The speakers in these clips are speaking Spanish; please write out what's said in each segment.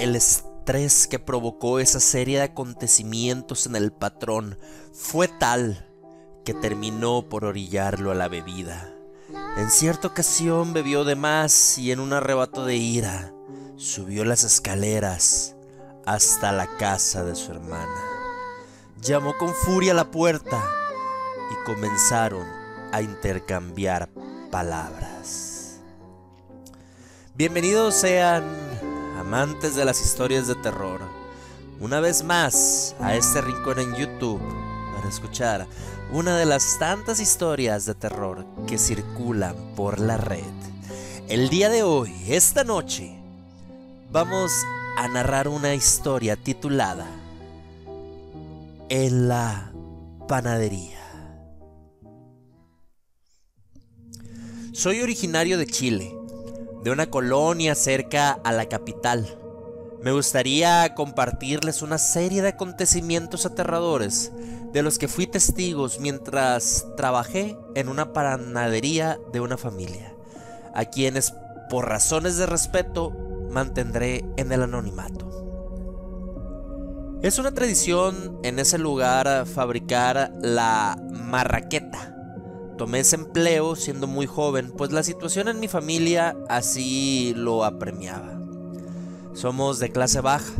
el estrés que provocó esa serie de acontecimientos en el patrón fue tal que terminó por orillarlo a la bebida. En cierta ocasión bebió de más y en un arrebato de ira subió las escaleras hasta la casa de su hermana. Llamó con furia a la puerta y comenzaron a intercambiar palabras. Bienvenidos sean, amantes de las historias de terror, una vez más a este rincón en YouTube para escuchar una de las tantas historias de terror que circulan por la red. El día de hoy, esta noche, vamos a narrar una historia titulada En la panadería. Soy originario de Chile, de una colonia cerca a la capital. Me gustaría compartirles una serie de acontecimientos aterradores de los que fui testigos mientras trabajé en una panadería de una familia, a quienes por razones de respeto mantendré en el anonimato. Es una tradición en ese lugar fabricar la marraqueta. Tomé ese empleo siendo muy joven, pues la situación en mi familia así lo apremiaba. Somos de clase baja.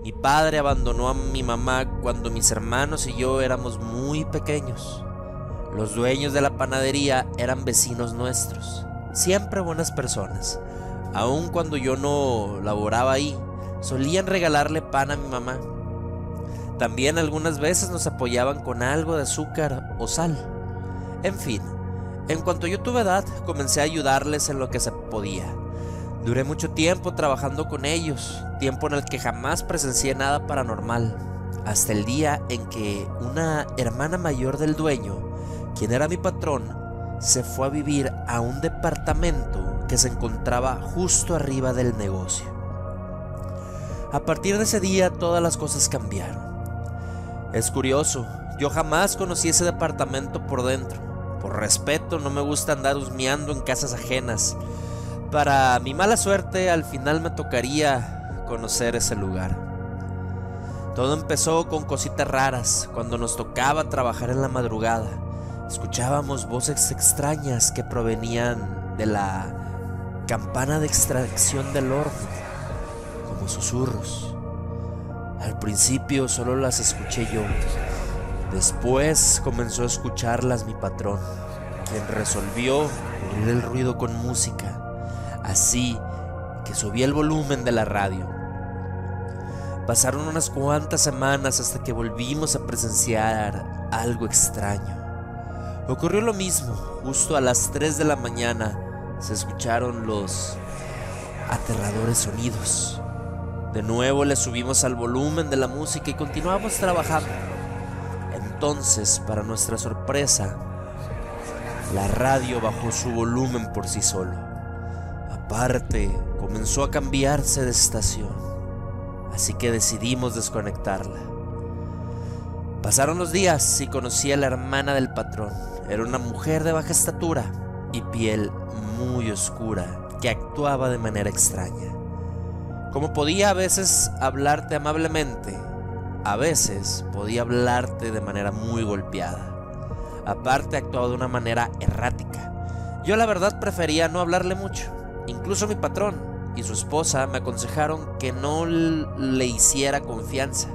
Mi padre abandonó a mi mamá cuando mis hermanos y yo éramos muy pequeños. Los dueños de la panadería eran vecinos nuestros, siempre buenas personas. Aun cuando yo no laboraba ahí, solían regalarle pan a mi mamá. También algunas veces nos apoyaban con algo de azúcar o sal. En fin, en cuanto yo tuve edad, comencé a ayudarles en lo que se podía. Duré mucho tiempo trabajando con ellos, tiempo en el que jamás presencié nada paranormal, hasta el día en que una hermana mayor del dueño, quien era mi patrón, se fue a vivir a un departamento que se encontraba justo arriba del negocio. A partir de ese día todas las cosas cambiaron. Es curioso, yo jamás conocí ese departamento por dentro. Por respeto no me gusta andar husmeando en casas ajenas. Para mi mala suerte al final me tocaría conocer ese lugar. Todo empezó con cositas raras. Cuando nos tocaba trabajar en la madrugada, escuchábamos voces extrañas que provenían de la campana de extracción del horno, como susurros. Al principio solo las escuché yo. Después comenzó a escucharlas mi patrón, quien resolvió cubrir el ruido con música, así que subí el volumen de la radio. Pasaron unas cuantas semanas hasta que volvimos a presenciar algo extraño. Ocurrió lo mismo, justo a las 3 de la mañana se escucharon los aterradores sonidos. De nuevo le subimos al volumen de la música y continuamos trabajando. Entonces, para nuestra sorpresa, la radio bajó su volumen por sí solo. Aparte, comenzó a cambiarse de estación, así que decidimos desconectarla. Pasaron los días y conocí a la hermana del patrón. Era una mujer de baja estatura y piel muy oscura que actuaba de manera extraña. Como podía a veces hablarte amablemente, a veces podía hablarte de manera muy golpeada. Aparte actuaba de una manera errática. Yo la verdad prefería no hablarle mucho. Incluso mi patrón y su esposa me aconsejaron que no le hiciera confianza.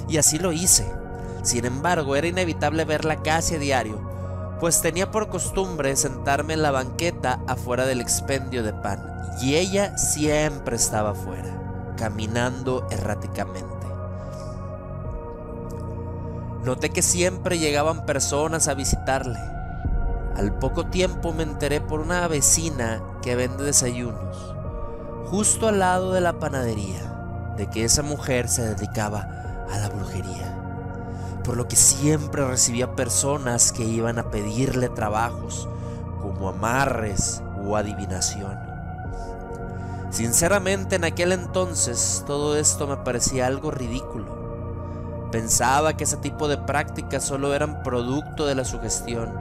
Y así lo hice. Sin embargo, era inevitable verla casi a diario, pues tenía por costumbre sentarme en la banqueta afuera del expendio de pan. Y ella siempre estaba afuera, caminando erráticamente. Noté que siempre llegaban personas a visitarle. Al poco tiempo me enteré por una vecina que vende desayunos, justo al lado de la panadería, de que esa mujer se dedicaba a la brujería, por lo que siempre recibía personas que iban a pedirle trabajos, como amarres o adivinación. Sinceramente, en aquel entonces todo esto me parecía algo ridículo. Pensaba que ese tipo de prácticas solo eran producto de la sugestión,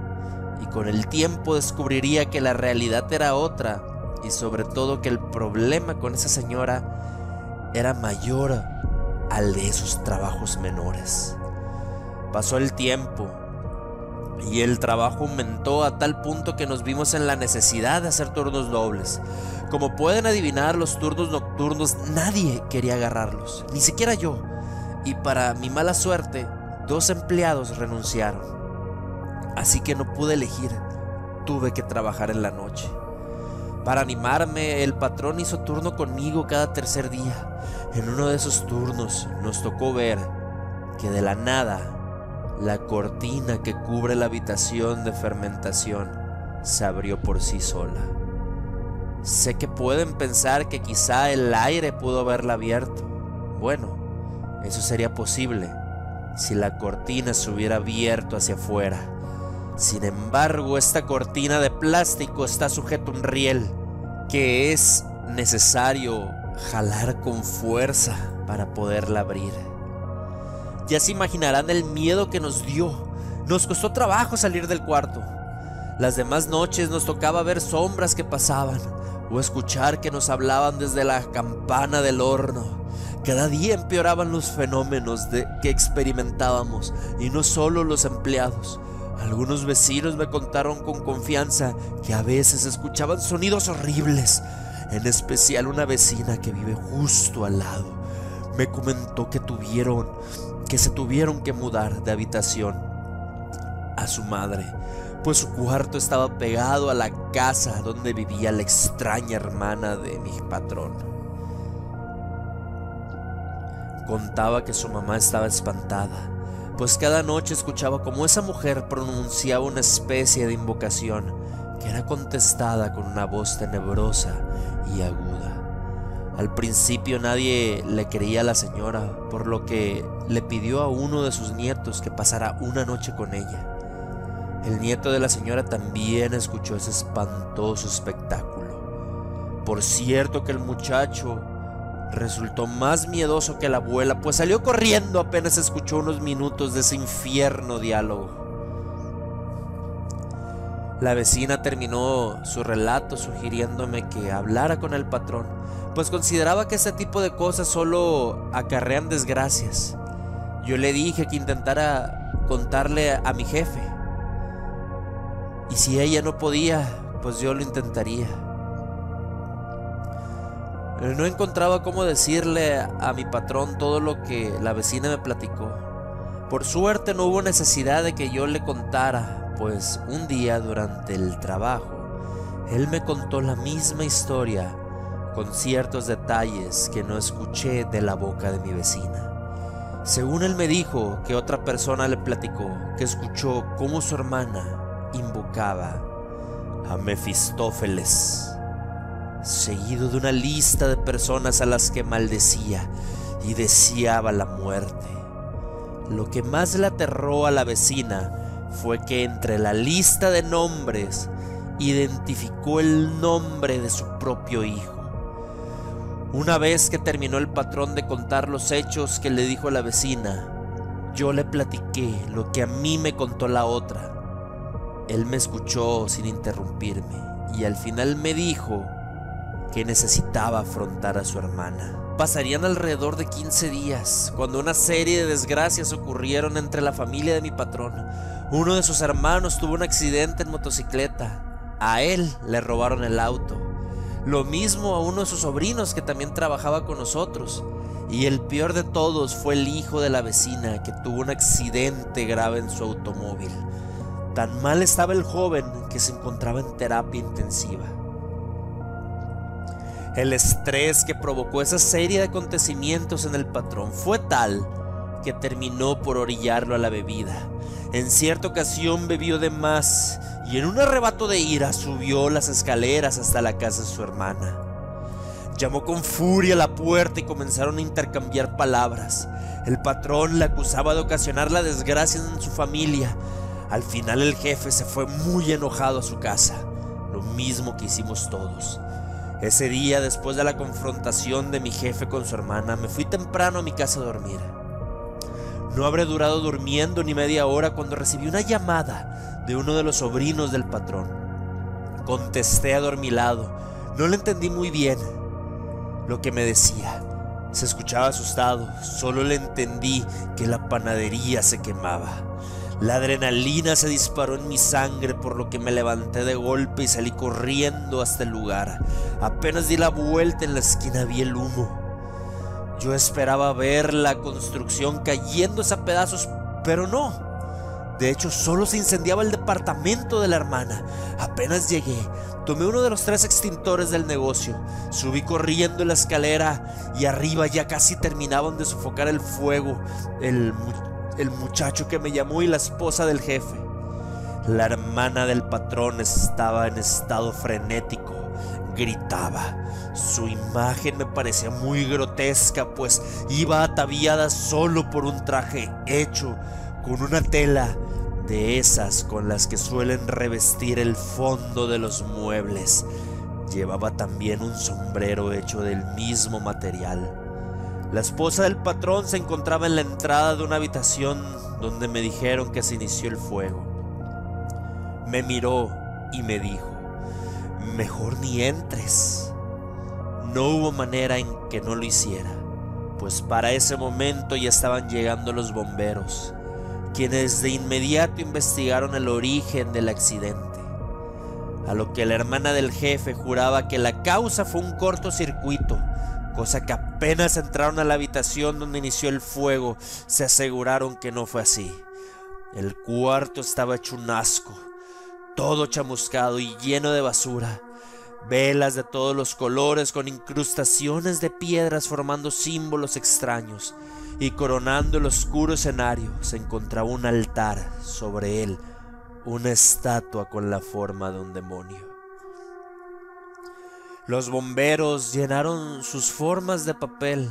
y con el tiempo descubriría que la realidad era otra, y sobre todo que el problema con esa señora era mayor al de esos trabajos menores. Pasó el tiempo y el trabajo aumentó a tal punto que nos vimos en la necesidad de hacer turnos dobles. Como pueden adivinar, los turnos nocturnos nadie quería agarrarlos, ni siquiera yo. Y para mi mala suerte, 2 empleados renunciaron. Así que no pude elegir, tuve que trabajar en la noche. Para animarme, el patrón hizo turno conmigo cada tercer día. En uno de esos turnos nos tocó ver que de la nada, la cortina que cubre la habitación de fermentación se abrió por sí sola. Sé que pueden pensar que quizá el aire pudo haberla abierto. Bueno, eso sería posible si la cortina se hubiera abierto hacia afuera. Sin embargo, esta cortina de plástico está sujeta a un riel que es necesario jalar con fuerza para poderla abrir. Ya se imaginarán el miedo que nos dio. Nos costó trabajo salir del cuarto. Las demás noches nos tocaba ver sombras que pasaban o escuchar que nos hablaban desde la campana del horno. Cada día empeoraban los fenómenos que experimentábamos, y no solo los empleados. Algunos vecinos me contaron con confianza que a veces escuchaban sonidos horribles. En especial una vecina que vive justo al lado me comentó que se tuvieron que mudar de habitación a su madre, pues su cuarto estaba pegado a la casa donde vivía la extraña hermana de mi patrón. Contaba que su mamá estaba espantada, pues cada noche escuchaba cómo esa mujer pronunciaba una especie de invocación que era contestada con una voz tenebrosa y aguda. Al principio nadie le creía a la señora, por lo que le pidió a uno de sus nietos que pasara una noche con ella. El nieto de la señora también escuchó ese espantoso espectáculo. Por cierto que el muchacho resultó más miedoso que la abuela, pues salió corriendo apenas escuchó unos minutos de ese infierno diálogo. La vecina terminó su relato sugiriéndome que hablara con el patrón, pues consideraba que este tipo de cosas solo acarrean desgracias. Yo le dije que intentara contarle a mi jefe, y si ella no podía, pues yo lo intentaría. No encontraba cómo decirle a mi patrón todo lo que la vecina me platicó. Por suerte no hubo necesidad de que yo le contara, pues un día durante el trabajo, él me contó la misma historia con ciertos detalles que no escuché de la boca de mi vecina. Según él me dijo que otra persona le platicó que escuchó cómo su hermana invocaba a Mefistófeles, seguido de una lista de personas a las que maldecía y deseaba la muerte. Lo que más le aterró a la vecina fue que entre la lista de nombres identificó el nombre de su propio hijo. Una vez que terminó el patrón de contar los hechos que le dijo a la vecina, yo le platiqué lo que a mí me contó la otra. Él me escuchó sin interrumpirme y al final me dijo que necesitaba afrontar a su hermana. Pasarían alrededor de 15 días cuando una serie de desgracias ocurrieron entre la familia de mi patrón. Uno de sus hermanos tuvo un accidente en motocicleta. A él le robaron el auto. Lo mismo a uno de sus sobrinos que también trabajaba con nosotros. Y el peor de todos fue el hijo de la vecina, que tuvo un accidente grave en su automóvil. Tan mal estaba el joven que se encontraba en terapia intensiva. El estrés que provocó esa serie de acontecimientos en el patrón fue tal que terminó por orillarlo a la bebida. En cierta ocasión bebió de más y en un arrebato de ira subió las escaleras hasta la casa de su hermana. Llamó con furia a la puerta y comenzaron a intercambiar palabras. El patrón le acusaba de ocasionar la desgracia en su familia. Al final el jefe se fue muy enojado a su casa, lo mismo que hicimos todos. Ese día, después de la confrontación de mi jefe con su hermana, me fui temprano a mi casa a dormir. No habré durado durmiendo ni media hora cuando recibí una llamada de uno de los sobrinos del patrón. Contesté adormilado. No le entendí muy bien lo que me decía, Se escuchaba asustado, solo le entendí que la panadería se quemaba. La adrenalina se disparó en mi sangre, por lo que me levanté de golpe y salí corriendo hasta el lugar. Apenas di la vuelta en la esquina vi el humo. Yo esperaba ver la construcción cayéndose a pedazos, pero no. De hecho, solo se incendiaba el departamento de la hermana. Apenas llegué, tomé uno de los 3 extintores del negocio, subí corriendo la escalera y arriba ya casi terminaban de sofocar el fuego el muchacho que me llamó y la esposa del jefe. La hermana del patrón estaba en estado frenético, gritaba. Su imagen me parecía muy grotesca, pues iba ataviada solo por un traje hecho con una tela de esas con las que suelen revestir el fondo de los muebles. Llevaba también un sombrero hecho del mismo material. La esposa del patrón se encontraba en la entrada de una habitación donde me dijeron que se inició el fuego. Me miró y me dijo: mejor ni entres. No hubo manera en que no lo hiciera, pues para ese momento ya estaban llegando los bomberos, quienes de inmediato investigaron el origen del accidente. A lo que la hermana del jefe juraba que la causa fue un cortocircuito, cosa que apenas entraron a la habitación donde inició el fuego, se aseguraron que no fue así. El cuarto estaba hecho un asco, todo chamuscado y lleno de basura. Velas de todos los colores con incrustaciones de piedras formando símbolos extraños, y coronando el oscuro escenario se encontraba un altar, sobre él una estatua con la forma de un demonio. Los bomberos llenaron sus formas de papel,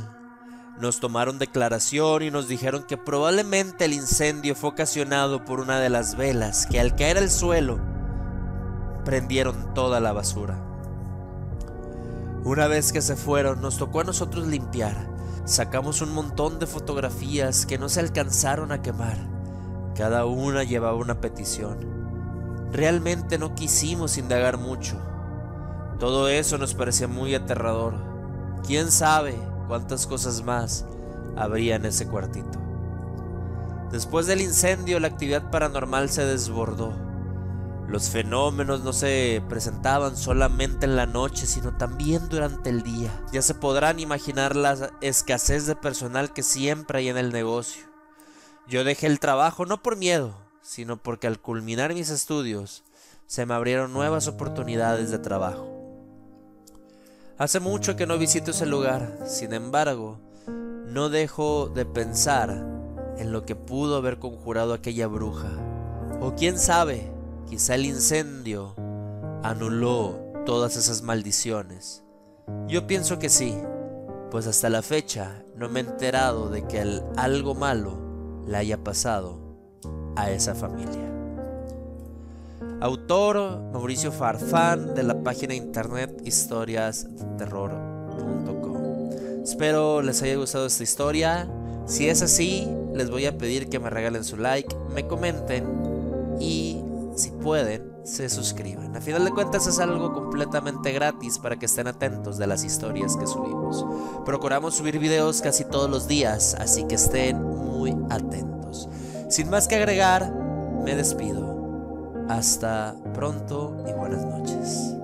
nos tomaron declaración y nos dijeron que probablemente el incendio fue ocasionado por una de las velas que al caer al suelo prendieron toda la basura. Una vez que se fueron, nos tocó a nosotros limpiar. Sacamos un montón de fotografías que no se alcanzaron a quemar. Cada una llevaba una petición. Realmente no quisimos indagar mucho. Todo eso nos parecía muy aterrador. ¿Quién sabe cuántas cosas más habría en ese cuartito? Después del incendio, la actividad paranormal se desbordó. Los fenómenos no se presentaban solamente en la noche, sino también durante el día. Ya se podrán imaginar la escasez de personal que siempre hay en el negocio. Yo dejé el trabajo no por miedo, sino porque al culminar mis estudios se me abrieron nuevas oportunidades de trabajo. Hace mucho que no visito ese lugar, sin embargo, no dejo de pensar en lo que pudo haber conjurado aquella bruja. O quién sabe, quizá el incendio anuló todas esas maldiciones. Yo pienso que sí, pues hasta la fecha no me he enterado de que algo malo le haya pasado a esa familia. Autor Mauricio Farfán, de la página de internet historiasdeterror.com. Espero les haya gustado esta historia. Si es así, les voy a pedir que me regalen su like, me comenten y, si pueden, se suscriban. A final de cuentas es algo completamente gratis para que estén atentos de las historias que subimos. Procuramos subir videos casi todos los días, así que estén muy atentos. Sin más que agregar, me despido. Hasta pronto y buenas noches.